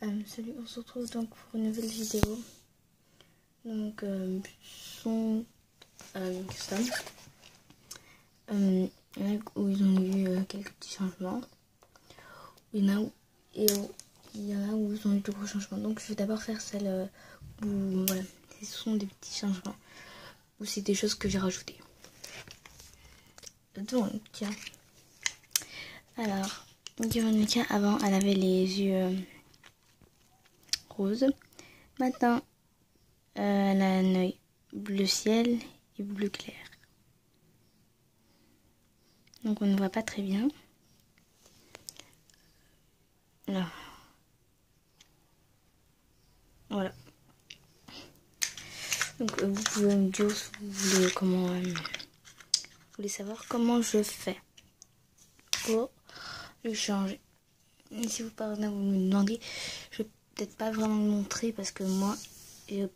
Salut, on se retrouve donc pour une nouvelle vidéo. Donc, son custom. Il y en a où ils ont eu quelques petits changements. Il y en a où, il y en a où ils ont eu de gros changements. Donc, je vais d'abord faire celle où, voilà, ce sont des petits changements. Ou c'est des choses que j'ai rajoutées. Donc, tiens. Alors, Véronica, avant, elle avait les yeux roses. Maintenant, elle a un œil bleu ciel et bleu clair. Donc on ne voit pas très bien. Là. Voilà. Donc vous pouvez me dire si vous voulez comment vous voulez savoir comment je fais pour le changer. Et si vous parvenez à vous me demander, je vais peut-être pas vraiment le montrer parce que moi j'ai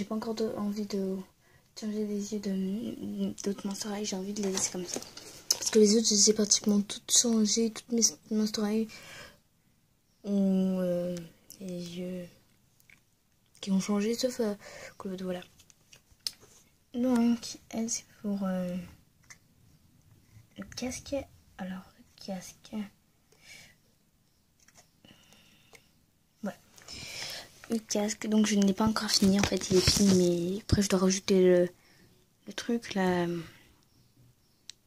pas encore envie de changer les yeux d'autres Monster High. J'ai envie de les laisser comme ça. Parce que les autres, je les ai pratiquement toutes changées. Toutes mes Monster High ont les yeux qui ont changé, sauf Claude, voilà. Donc, elle, c'est pour le casque. Alors, le casque. Voilà. Le casque, donc je ne l'ai pas encore fini. En fait, il est fini, mais après, je dois rajouter le truc là.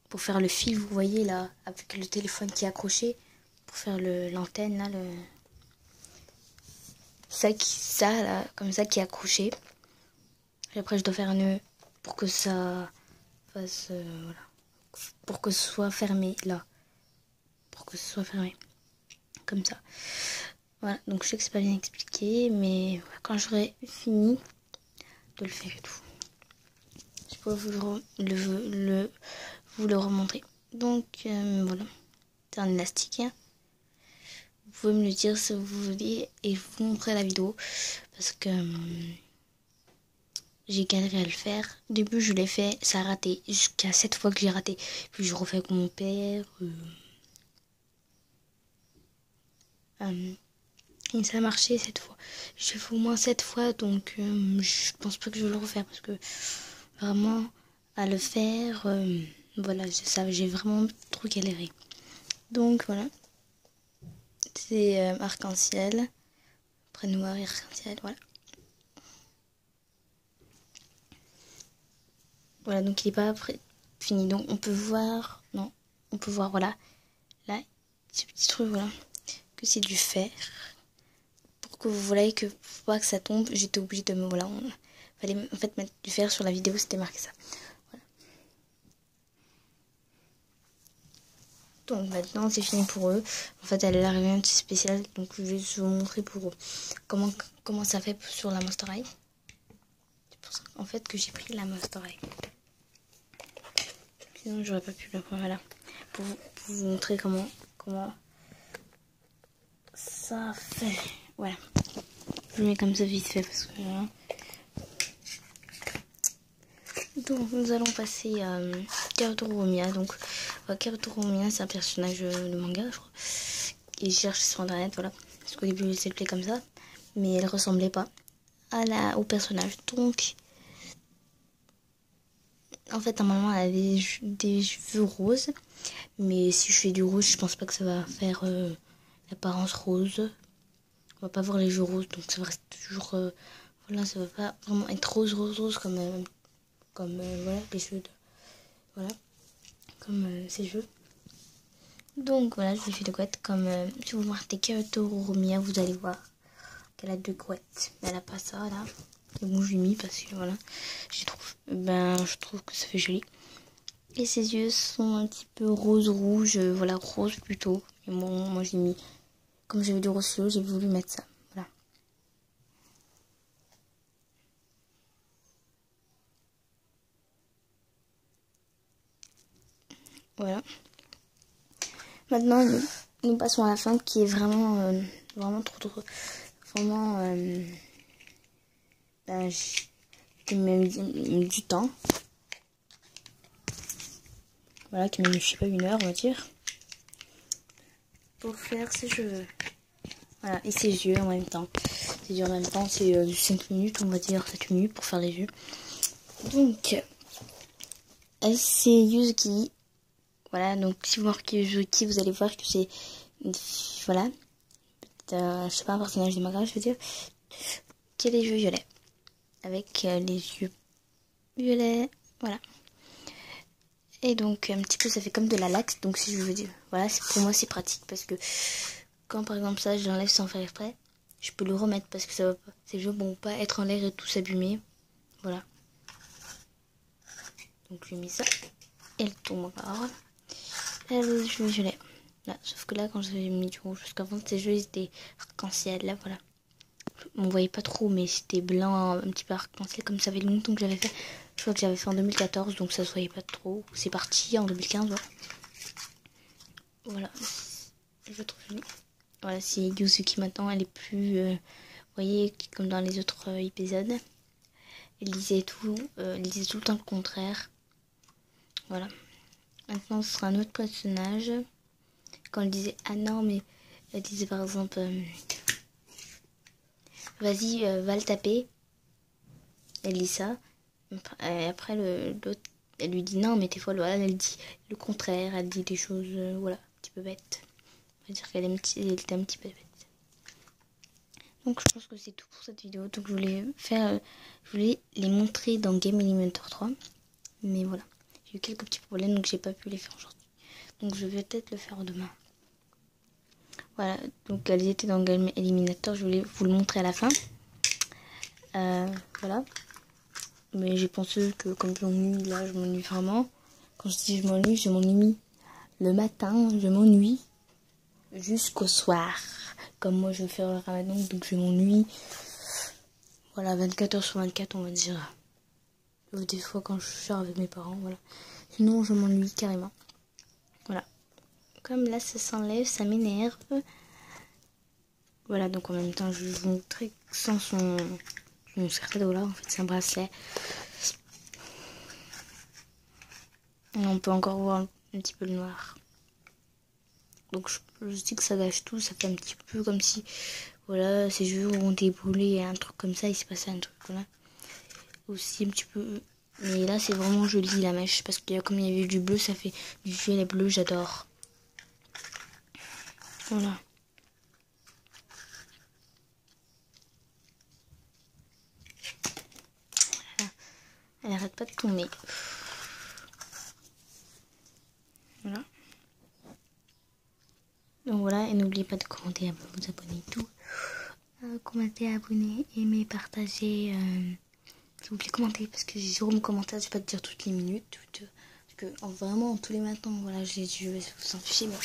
Pour faire le fil, vous voyez là, avec le téléphone qui est accroché. Pour faire l'antenne là, ça là, comme ça qui est accroché. Et après, je dois faire un nœud pour que ça fasse, voilà. Pour que ce soit fermé là. Pour que ce soit fermé. Comme ça. Voilà, donc je sais que c'est pas bien expliqué, mais quand j'aurai fini de le faire et tout, je pourrais vous le remontrer. Donc voilà, c'est un élastique. Vous pouvez me le dire si vous voulez et je vous montrer la vidéo parce que j'ai galéré à le faire. Au début je l'ai fait, ça a raté, jusqu'à 7 fois que j'ai raté. Puis je refais avec mon père. Et ça a marché cette fois. J'ai fait au moins 7 fois, donc je pense pas que je vais le refaire parce que vraiment à le faire, voilà, j'ai vraiment trop galéré. Donc voilà, c'est arc-en-ciel, après noir et arc-en-ciel, voilà. Voilà, donc il est pas fini. Donc on peut voir, non, on peut voir, voilà, là, ce petit truc, voilà, que c'est du fer. Pour que vous voyez que pour pas que ça tombe, j'étais obligée de me, voilà, fallait en fait mettre du fer sur la vidéo, c'était marqué ça. Voilà. Donc maintenant c'est fini pour eux. En fait elle a rien de spécial, donc je vais vous montrer pour eux comment ça fait sur la Monster High. C'est pour ça en fait que j'ai pris la Monster High. Sinon j'aurais pas pu le prendre, voilà. Pour vous montrer comment ça fait. Voilà. Je le mets comme ça vite fait parce que voilà. Donc nous allons passer à Kaoru Romiya. Donc Kaoru Romiya c'est un personnage de manga je crois. Et je cherche sur internet, voilà. Parce qu'au début elle s'appelait comme ça. Mais elle ressemblait pas au personnage. Donc en fait normalement elle avait des cheveux roses. Mais si je fais du rouge je pense pas que ça va faire l'apparence rose. On va pas voir les cheveux roses. Donc ça va rester toujours... voilà, ça va pas vraiment être rose comme voilà, les cheveux voilà, comme ses cheveux. Donc voilà, je fais de couettes comme si vous marquez Kaoru Romiya, vous allez voir qu'elle a 2 couettes. Mais elle a pas ça là. Et bon, je l'ai mis parce que voilà, je trouve que ça fait joli. Et ses yeux sont un petit peu rose-rouge, voilà, rose plutôt. Et bon, moi j'ai mis, comme j'avais du rose fluo, j'ai voulu mettre ça. Voilà. Voilà. Maintenant, nous passons à la fin qui est vraiment, vraiment trop, vraiment, qui m'a mis du temps. Voilà, qui m'a mis, je sais pas, 1 heure, on va dire. pour faire ses cheveux. Voilà, et ses yeux en même temps. Ses yeux en même temps, c'est 5 minutes, on va dire 7 minutes pour faire les yeux. Donc, c'est Yuzuki. Voilà, donc si vous marquez Yuzuki, vous allez voir que c'est... Voilà. Je sais pas, un personnage de manga, je veux dire. Qui a les yeux violets. Avec les yeux violets. Voilà. Et donc, un petit peu, ça fait comme de la laxe. Donc, si je veux dire... Voilà, pour moi, c'est pratique parce que... Quand par exemple ça, je l'enlève sans faire exprès, je peux le remettre parce que ça va pas. Ces jeux vont pas être en l'air et tout s'abîmer. Voilà. Donc je mis ça. Et elle tombe encore. Je l'ai. Là, sauf que là, quand j'avais mis du rouge, parce qu'avant ces jeux ils étaient arc-en-ciel. Là, voilà. On voyait pas trop, mais c'était blanc, un petit peu arc-en-ciel. Comme ça fait longtemps que j'avais fait. Je crois que j'avais fait en 2014, donc ça se voyait pas trop. C'est parti en 2015. Voilà. Je trouve joli. Voilà, c'est Yuzuki maintenant, elle est plus, vous voyez, comme dans les autres épisodes. Elle disait tout le temps le contraire. Voilà. Maintenant, ce sera un autre personnage. Quand elle disait, ah non, mais elle disait par exemple, vas-y, va le taper. Elle dit ça. Et après, l'autre, elle lui dit non, mais des fois, voilà, elle dit le contraire. Elle dit des choses, voilà, un petit peu bêtes. On va dire qu'elle était un petit peu bête. Donc je pense que c'est tout pour cette vidéo. Donc je voulais les montrer dans Game Elementor 3. Mais voilà, j'ai eu quelques petits problèmes donc j'ai pas pu les faire aujourd'hui. Donc je vais peut-être le faire demain. Voilà, donc elles étaient dans Game Eliminator. Je voulais vous le montrer à la fin. Voilà. Mais j'ai pensé que comme je m'ennuie là, je m'ennuie vraiment. Quand je dis je m'ennuie le matin, je m'ennuie jusqu'au soir. Comme moi je vais faire le ramadan, donc je m'ennuie. Voilà, 24 heures sur 24, on va dire. Des fois quand je sors avec mes parents, voilà. Sinon, je m'ennuie carrément. Voilà. Comme là, ça s'enlève, ça m'énerve. Voilà, donc en même temps, je vais vous montrer sans son cercle là. En fait, c'est un bracelet. Et on peut encore voir un petit peu le noir. Donc, je dis que ça gâche tout. Ça fait un petit peu comme si, voilà, ces jeux ont déboulé un truc comme ça. Il s'est passé un truc, voilà. Aussi un petit peu... Mais là, c'est vraiment joli, la mèche. Parce que comme il y avait du bleu, ça fait du violet bleu. J'adore. Voilà. Elle arrête pas de tomber. Voilà. Donc voilà, et n'oubliez pas de commenter, vous abonner et tout. Commenter, abonner, aimer, partager. S'il vous plaît, commentez parce que j'ai zéro commentaire. Je vais pas te dire toutes les minutes. Parce que vraiment, tous les matins, voilà, je vais vous en ficher, mais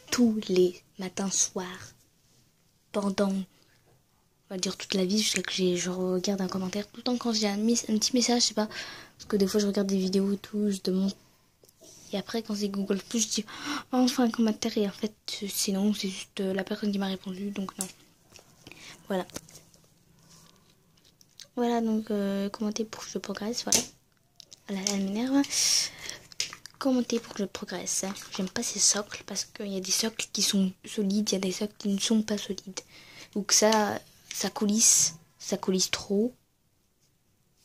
tous les matins, soirs, pendant, on va dire toute la vie, jusqu'à que je regarde un commentaire. Tout le temps quand j'ai un petit message, je sais pas. Parce que des fois, je regarde des vidéos et tout, je demande. Et après, quand c'est Google Plus, je dis oh, enfin un commentaire. Et en fait, c'est non, c'est juste la personne qui m'a répondu. Donc, non. Voilà. Voilà, donc commentez pour que je progresse. Voilà. Voilà, elle m'énerve. Commentez pour que je progresse. J'aime pas ces socles parce qu'il y a des socles qui sont solides, il y a des socles qui ne sont pas solides. Ou que ça coulisse trop.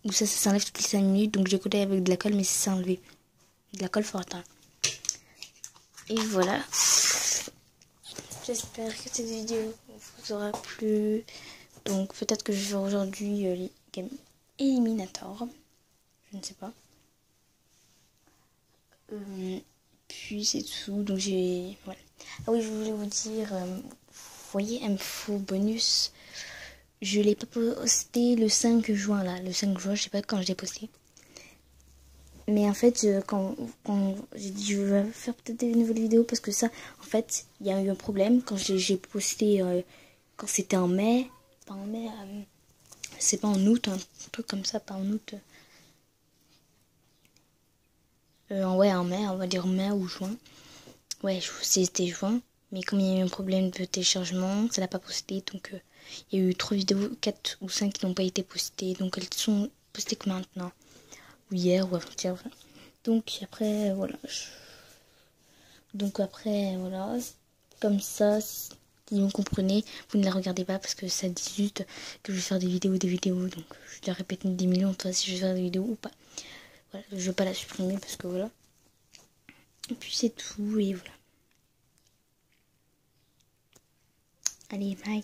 Ou ça s'enlève toutes les 5 minutes. Donc j'ai collé avec de la colle, mais ça s'est enlevé. De la colle forte. Hein. Et voilà. J'espère que cette vidéo vous aura plu. Donc peut-être que je vais faire aujourd'hui Game Eliminator. Je ne sais pas. Puis c'est tout. Donc j'ai... Voilà. Ah oui, je voulais vous dire... vous voyez, info bonus. Je l'ai pas posté le 5 juin là. Le 5 juin, je sais pas quand je l'ai posté. Mais en fait, quand j'ai dit je vais faire peut-être une nouvelle vidéo parce que ça, en fait, il y a eu un problème quand j'ai posté quand c'était en mai, pas en mai, c'est pas en août, un truc comme ça, pas en août. Ouais, en mai, on va dire mai ou juin. Ouais, c'était juin. Mais comme il y a eu un problème de téléchargement, ça l'a pas posté. Donc il y a eu 3 vidéos, 4 ou 5 qui n'ont pas été postées. Donc elles sont postées que maintenant. Ou hier ou avant-hier. Donc après, voilà. Donc après, voilà. Comme ça, si vous comprenez, vous ne la regardez pas parce que ça dit juste que je vais faire des vidéos. Donc je dois répéter 10 millions de fois si je vais faire des vidéos ou pas. Voilà, je vais pas la supprimer parce que voilà. Et puis c'est tout et voilà. Allez, bye.